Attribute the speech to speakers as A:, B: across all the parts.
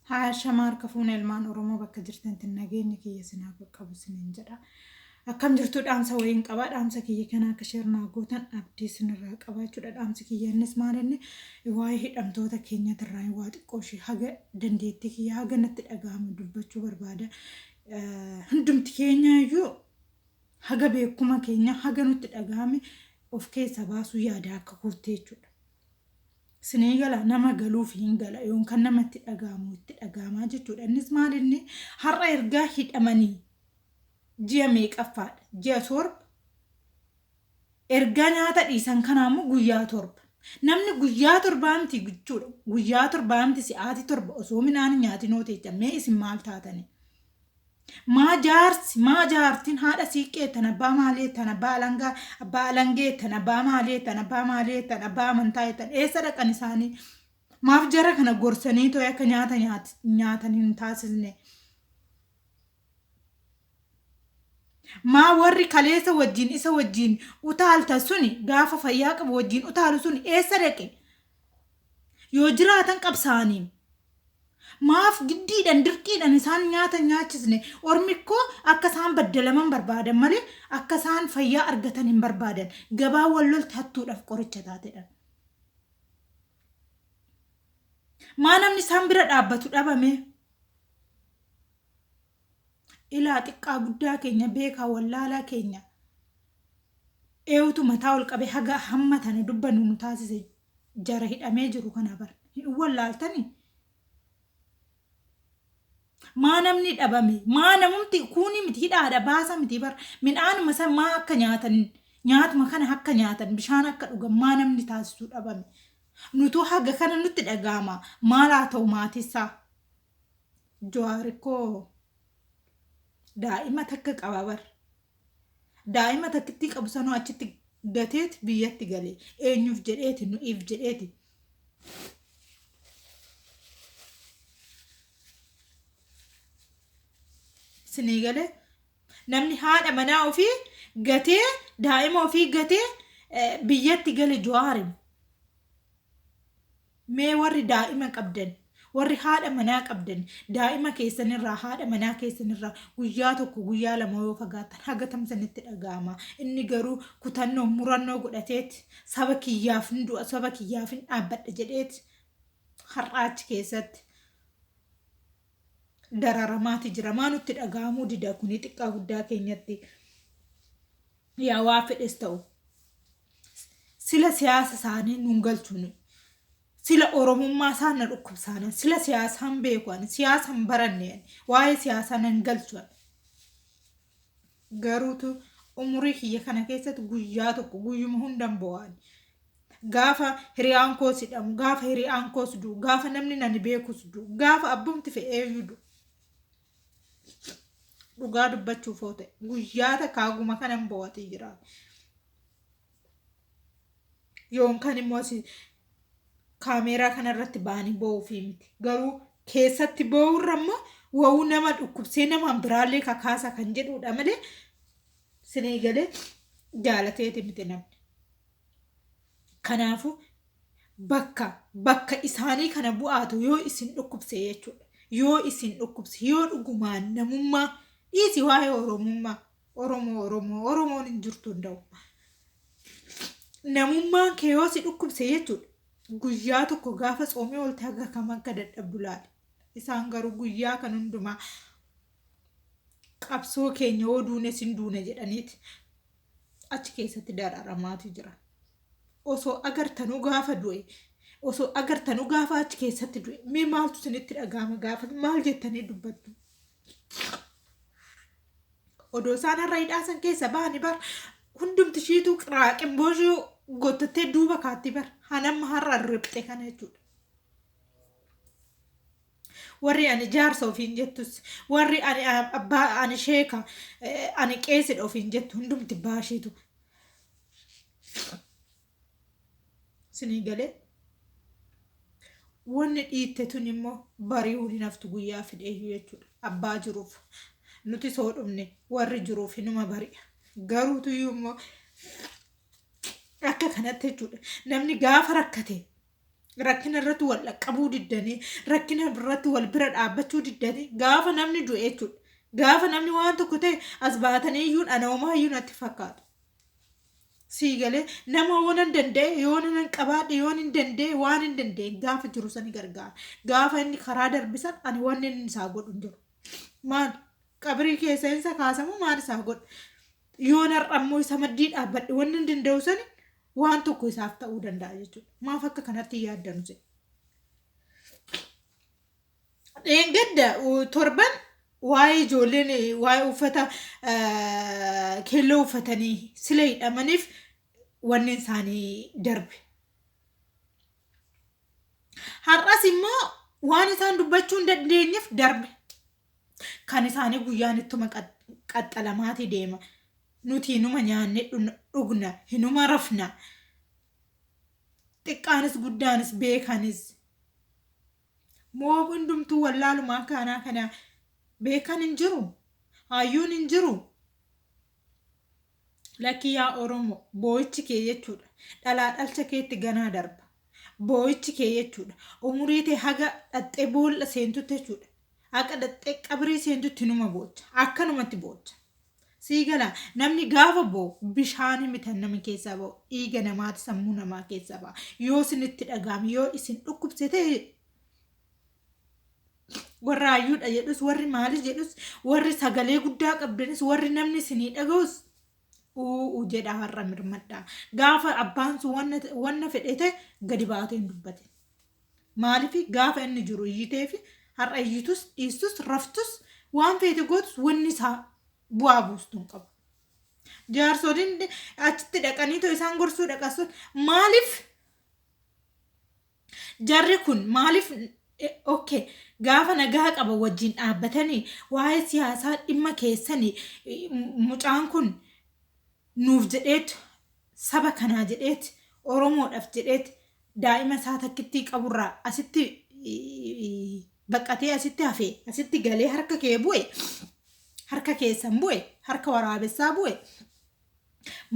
A: Haa shamaar kafuun ilmaan Oromoo bakka jirtantti nageenya kiyya sinaa qaqqabu sinin jedha. Akkam jirtu dhaamsa wayiin qaba. Dhaamsa kiyya kana akka shirnaa gootan abdii sinirraa qaba jechuudha. Dhaamsi kiyya innis maalinni waa'ee hidhamtoota keenyatirraa waa xiqqoo ishee haga dandeettii kiyya haga natti dhaga'amu dubbachuu barbaada. Hundumti keenya iyyuu haga beekuma keenya haga nutti dhaga'ame of keessa baasuu yaada akka kurtee jechuudha. Sinii gala nama galuuf hin gala yookaan namatti dhaga'amu itti dhaga'amaa jechuudha. Innis maalinni har'a ergaa hidhamanii ji'a meeqaffaadha? Ji'a torba. Ergaa nyaata dhiisan kanaammoo guyyaa torba. Namni guyyaa torbaa miti jechuudha. Guyyaa torbaa miti si'aatii torba osoo midhaan nyaatinoo teecha mee isin maal taatani? maa jaartiin haadha siiqqee tan abbaa maalee tan abbaa alangee tan abbaa maalee tan abbaa maalee tan abbaa amantaa tan eessa dhaqan isaanii maaf jara kana gorsanii too'ee akka nyaatan hin taasisne maa warri kaleessa wajjin isa wajjin utaalta suni gaafa fayyaa qabu wajjin utaalu suni eessa dhaqe yoo jiraatan qabsaanii maaf giddiidhaan dirqiidhaan isaan nyaata nyaachisne ormikkoo akka isaan baddalaman barbaadan malee akka isaan fayyaa argatan hin barbaadan gabaa wallolti hattuudhaaf qoricha taatedha. Maa namni isaan bira dhaabbatu dhabame ilaa xiqqaa guddaa keenya beekaa wallaalaa keenya eewutu mataa ol qabe haga hamma tana dubbannu nu taasise jara hidhamee jiru kana bar hin wallaaltanii. Maa namni dhabame maa namumti kuuni miti hidhaadha baasa miti bar midhaanuma san maa akka nyaatan nyaatuma kana akka nyaatan bishaan akka dhugan maa namni taasisuu dhabame nutu haga kana nutti dhaga'ama maal haa ta'u maatisaa Jawaarikoo daa'ima takka qaba bar daa'ima takkitti qabu sanuu achitti gateeti biyyatti galee eenyuuf jedheeti nu'iif jedheeti. Sinii galee namni haadha manaa ofii gatee daa'ima ofii gatee biyyatti gale Jawaarin mee warri daa'ima qabdan warri haadha manaa qabdan daa'ima keessanirraa haadha manaa keessanirraa guyyaa tokko guyyaa lama yoo fagaatan haga tamsanitti dhaga'ama inni garuu kutannoo murannoo godhateeti saba kiyyaaf hin du'a saba kiyyaaf hin dhaabbadha jedheeti har'aachi keessatti. Dararamaati jira maa nutti dhaga'amuu dida kuni xiqqaa guddaa keenyatti yaa waa fedhes ta'u sila siyaasa isaanii nuun galchuun sila oromummaa isaan na dhukkubsaanan sila siyaasaan beekuan siyaasaan baranneen waa'ee siyaasaa nan galchuan garuutu umurii kiyya kana keessatti guyyaa tokko guyyuma hundan bo'an gaafa hiriyaan koos hidhamu gaafa hiriyaan koos du'u gaafa namni nani beekus du'u gaafa abbumti fe'eeyyuu du'u. Dhugaa dubbachuuf oote guyyaa takkaaguma kanan bo'atee jira. Yoonkaan immoo kaameeraa kanarratti baanii bo'uufii miti. Garuu keessatti bo'uurra immoo wa'uu nama dhukkubsee namaan biraallee kakaasa kan jedhudha malee sinii galee jaalateeti miti namni. Kanaafuu bakka isaanii kana bu'aatu yoo isin dhukkubse jechuudha. Yoo isin dhukkubse yoo dhugumaan namummaa dhiisi waa'ee oromummaa oromoon hin jirtu hunda'u namummaan kee yoo si dhukkubse jechuudha guyyaa tokko gaafa tsoomee olte haga kam akka dadhabdu laale isaan garuu guyyaa kan hundumaa qabsoo keenya yoo duune sin duune jedhaniiti achi keessatti dararamaatu jira osoo agartanuu gaafa du'e osoo agartanuu gaafa achi keessatti du'e mee maaltu sinitti dhaga'ama gaafa maal jettanii dubbattu. Odoo isaan har'a hidhaasan keessa ba'anii bar hundumti ishiitu qiraaqimboojii gottattee duuba kaatti bar hanamma har'a riphxe kana jechuudha. Warri ani jaarsa ofiin jettus warri ani abbaa ani sheeka ani qeesidha ofiin jettu hundumti baashiitu. Sinii galee wanni dhiitte tun immoo bari'uu hin haftu guyyaa fidheeyyuu jechuudha abbaa jiruuf. Nuti soo dhumne warri jiruuf hinuma bari'a garuutu immoo akka kanatti jechuudha namni gaafa rakkate rakkina irratti wal dhaqqabuu diddanii rakkina irratti wal bira dhaabbachuu diddanii gaafa namni du'e jechuudha. Gaafa namni waan tokko ta'e as baatanii iyyuu anoomaa iyyuu natti fakkaatu. Siigalee nama waan hin danda'e yoo hin qabaadhe yoo hin danda'e waan hin danda'e gaafa jiru sani gargaara. Gaafa inni karaa darbisan ani waan inni isaa godhu hin jiru. Maal qabrii keessa isa kaasamu maal isaa godhu? Yoo narrammoo isa maddii dhaabbadhe waan hin danda'u sani waan tokko isaaf ta'uu danda'a jechuudha. Maaf akka kanatti yaaddanu jedhe. Dheengadda torban waa'ee ijoolleen waa'ee uffata keelloo uffatanii sila hidhamaniif wanni isaanii darbe. Har'as immoo waan isaan dubbachuu hin dandeenyeef darbe. Kan isaanii guyyaan ittuma qaxxalamaati deema. Nuti hinuma nyaanne dhugna, hinuma rafna. Xiqqaanis guddaanis beekanis. Moo hundumtuu wallaalumaa kana beekan hin jiru. Hayyuun hin jiru. Lakkii yaa Oromoo boo'ichi kee jechuudha. Dhalaa dhalcha keetti ganaa darba. Boo'ichi kee jechuudha. Umurii ta'e haga dhaxxee boolla seentutti jechuudha. Haga dhaxxee qabrii seentutti numa boocha. Akkanumatti boocha. Siigala namni gaafa boo'u bishaan mitan nama keessaa ba'u dhiiga namaati sammuu namaa keessaa ba'a. Yoo isinitti dhagahame yoo isin dhukkubsite warra hayyuudha jedhus warri maalis jedhus warri sagalee guddaa qabdanis warri namni isinii dhagahus jedha har'a mirmadhaa. Gaafa abbaan sun wanna fedhete gadi baatee hin dubbate. Maaliif gaafa inni jiru iyyitee fi har'a iyyitus dhiistus raftus waan feete gootus wanni isaa bu'aa buustu hin qabu. Jaarsoliin achitti dhaqanii too isaan gorsuu dhaqasuun maaliif jarri kun maaliif okay gaafa nagaa qaba wajjin dhaabbatanii waa'ee siyaasaa dhimma keessanii mucaan kun nuuf jedheet saba kanaa jedheet Oromoodhaaf jedheet daa'ima isaa takkittii qaburraa asitti baqatee asitti hafee asitti galee harka kee bu'e harka keessan bu'e harka waraabessaa bu'e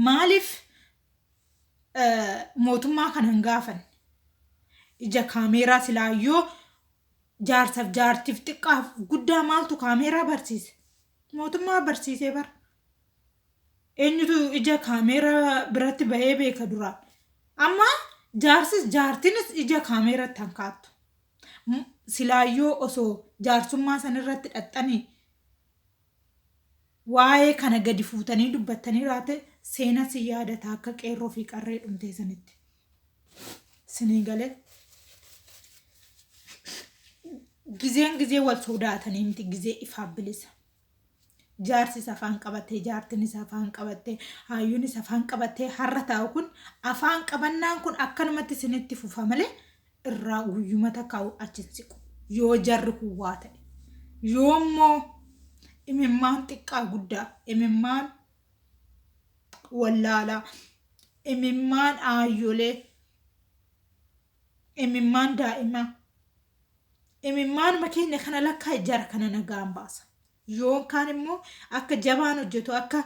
A: maaliif mootummaa kanan gaafan ija kaameeraa silaayyoo jaarsaaf jaartiif xiqqaaf guddaa maaltu kaameeraa barsiise? Mootummaa barsiisee bara. Eenyutu ija kaameeraa biratti bahee beeka duraan? Amma jaarsis jaartinis ija kaameeratti hankaattu. Silaayyoo osoo jaarsummaa sanirratti dhaxxanii waa'ee kana gadi fuutanii dubbattanii raate seenaa si yaadata akka qeerroo fi qarree dhumtee sanitti. Sinii galee ጊዜ wal sodaatanii miti ጊዜ ifaa bilisa. Jaarsis afaan qabatee jaartinis afaan qabatee hayyuunis afaan qabatee har'a taa'u kun afaan qabannaan kun akkanumatti isinitti fufa malee irraa guyyumata kaa'u achitti siqu. Yoo jarri kuwwaa ta'e yoo immoo imimmaan xiqqaa guddaa imimmaan wallaalaa imimmaan aayyolee imimmaan daa'imaa imimmaan makeenya kana lakkaa jara kana nagaan baasa. Yoo kaan immoo akka jabaan hojjetu akka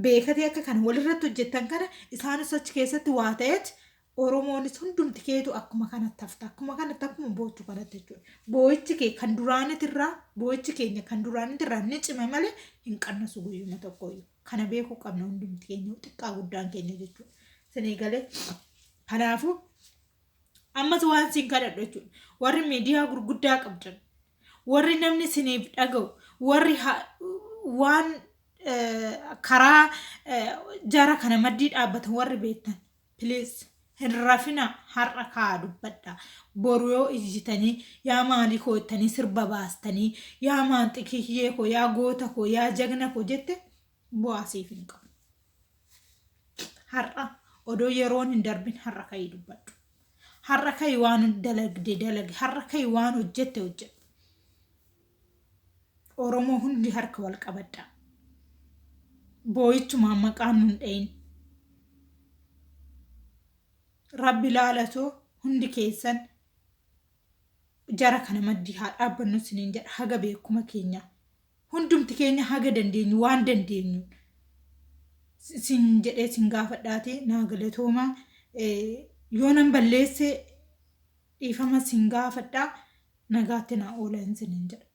A: beekatee akka kan walirratti hojjetan kana isaanis achi keessatti waa ta'eet Oromoonis hundumti keetu akkuma kanatti hafta akkuma kanatti akkuma boochu kanatti jechuudha. Boo'ichi kee kan duraanitirraa boo'ichi keenya kan duraanitirraa ni cime malee hin qannasu guyyuma tokkoyyuu. Kana beekuu qabna hundumti keenya xiqqaa guddaan keenya jechuudha. Sinii galee kanaafuu ammas waan siin kadhadhu jechuudha. Warri miidiyaa gurguddaa qabdan warri namni siniif dhaga'u warri waan karaa jara kana maddii dhaabbatan warri beektan please hin rafina har'a kaa dubbadha. Boru yoo ijjitanii yaa maalii koottanii sirba baastanii yaa maanxikiyyee koo yaa goota koo yaa jagna koo jette bu'aa siif hin qabu. Har'a odoo yeroon hin darbin har'a ka'ii dubbadhu. Har'a ka'ii waan dalagde har'a ka'ii waan hojjette hojjedhu. Oromoo hundi harka wal qabadha. Boo'ichumaan maqaan nun dhayin. Rabbi laalatoo hundi keessan jara kana maddii haa dhaabbannu siniin jedha haga beekuma keenya. Hundumti keenya haga dandeenyu waan dandeenyu. Sin jedhee sin gaafadhaate naa galatoomaa yoo nan balleesse dhiifama sin gaafadhaa nagaatti na oolan sinin jedha.